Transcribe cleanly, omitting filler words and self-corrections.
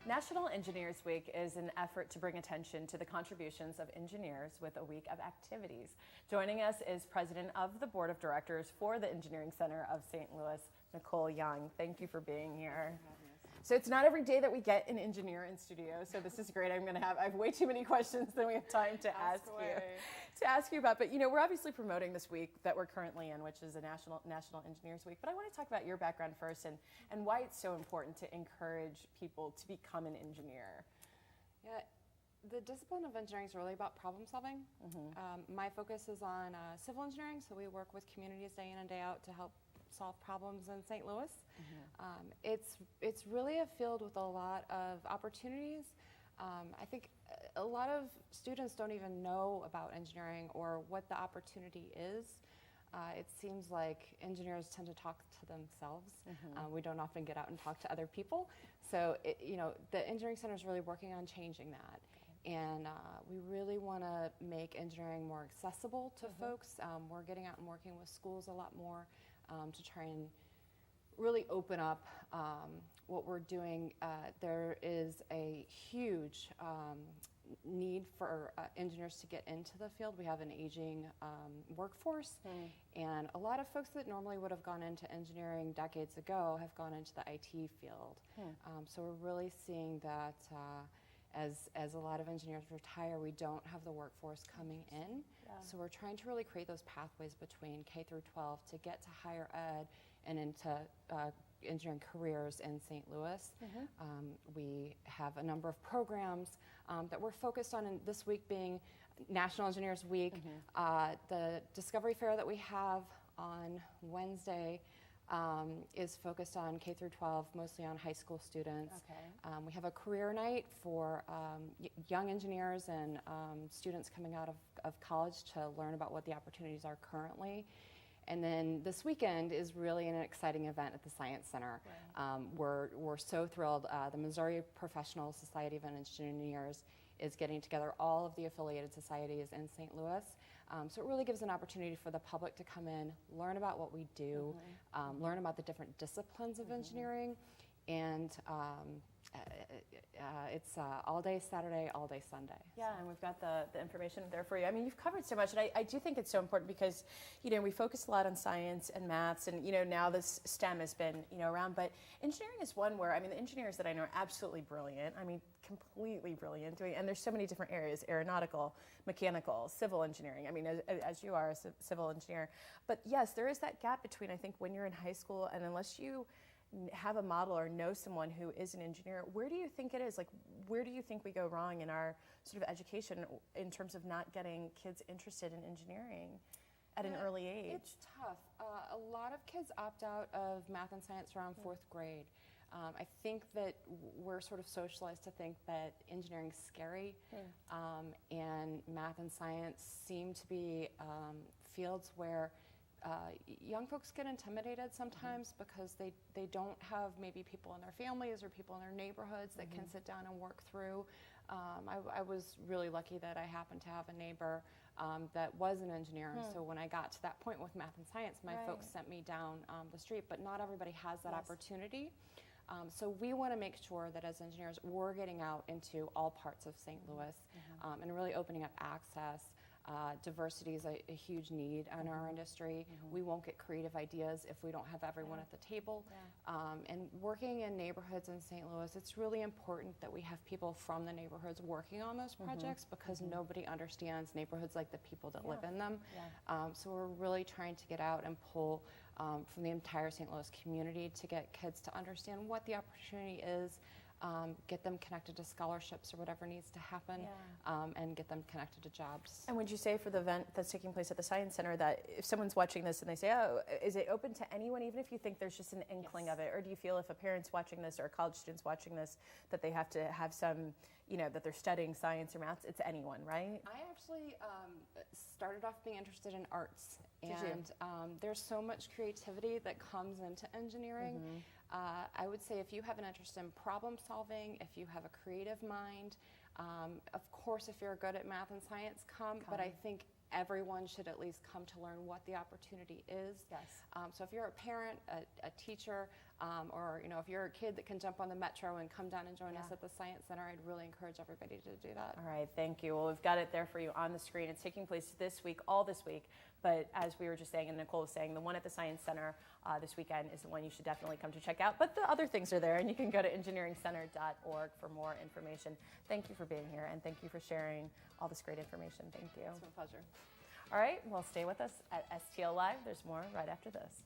National Engineers Week is an effort to bring attention to the contributions of engineers with a week of activities. Joining us is President of the Board of Directors for the Engineering Center of St. Louis, Nicole Young. Thank you for being here. So it's not every day that we get an engineer in studio, so this is great. I have way too many questions than we have time to ask you about. But you know, we're obviously promoting this week that we're currently in, which is a National Engineers Week. But I want to talk about your background first and why it's so important to encourage people to become an engineer. Yeah, the discipline of engineering is really about problem solving. My focus is on civil engineering, so we work with communities day in and day out to help solve problems in St. Louis. It's really a field with a lot of opportunities. I think a lot of students don't even know about engineering or what the opportunity is. It seems like engineers tend to talk to themselves. We don't often get out and talk to other people. So, the Engineering Center is really working on changing that. And we really want to make engineering more accessible to folks. We're getting out and working with schools a lot more to try and really open up what we're doing. There is a huge need for engineers to get into the field. We have an aging workforce, and a lot of folks that normally would have gone into engineering decades ago have gone into the IT field. So we're really seeing that as a lot of engineers retire, we don't have the workforce coming in. So we're trying to really create those pathways between K through 12 to get to higher ed and into engineering careers in St. Louis. We have a number of programs that we're focused on, and this week being National Engineers Week. The Discovery Fair that we have on Wednesday is focused on K through 12, mostly on high school students. We have a career night for young engineers and students coming out of college to learn about what the opportunities are currently. And then this weekend is really an exciting event at the Science Center. We're so thrilled. The Missouri Professional Society of Engineers is getting together all of the affiliated societies in St. Louis. So it really gives an opportunity for the public to come in, learn about what we do, learn about the different disciplines of engineering, and it's all day Saturday, all day Sunday. Yeah, and we've got the information there for you. I mean, you've covered so much, and I do think it's so important because, we focus a lot on science and maths, and, now this STEM has been, around, but engineering is one where, the engineers that I know are absolutely brilliant. Completely brilliant. And there's so many different areas: aeronautical, mechanical, civil engineering. As you are a civil engineer. But yes, there is that gap between, I think, when you're in high school and unless you have a model or know someone who is an engineer, where do you think it is? Like, where do you think we go wrong in our sort of education in terms of not getting kids interested in engineering at an early age? It's tough. A lot of kids opt out of math and science around fourth grade. I think that we're sort of socialized to think that engineering's scary, and math and science seem to be fields where young folks get intimidated sometimes because they don't have maybe people in their families or people in their neighborhoods that can sit down and work through. I was really lucky that I happened to have a neighbor that was an engineer, so when I got to that point with math and science, my folks sent me down the street, but not everybody has that opportunity. So we want to make sure that as engineers, we're getting out into all parts of St. Louis and really opening up access. Diversity is a huge need in our industry. We won't get creative ideas if we don't have everyone at the table. And working in neighborhoods in St. Louis, it's really important that we have people from the neighborhoods working on those projects because nobody understands neighborhoods like the people that live in them. So we're really trying to get out and pull from the entire St. Louis community to get kids to understand what the opportunity is, get them connected to scholarships or whatever needs to happen, and get them connected to jobs. And would you say for the event that's taking place at the Science Center that if someone's watching this and they say, oh, is it open to anyone, even if you think there's just an inkling of it? Or do you feel if a parent's watching this or a college student's watching this that they have to have some, that they're studying science or maths? It's anyone, right? I actually started off being interested in arts. Did and there's so much creativity that comes into engineering. I would say if you have an interest in problem solving, if you have a creative mind, of course if you're good at math and science, but I think everyone should at least come to learn what the opportunity is. Yes. So if you're a parent, a teacher, or if you're a kid that can jump on the metro and come down and join us at the Science Center, I'd really encourage everybody to do that. All right, thank you. Well, we've got it there for you on the screen. It's taking place this week, all this week. But as we were just saying, and Nicole was saying, the one at the Science Center this weekend is the one you should definitely come to check out. But the other things are there, and you can go to engineeringcenter.org for more information. Thank you for being here, and thank you for sharing all this great information. Thank you. It's my pleasure. All right, well, stay with us at STL Live. There's more right after this.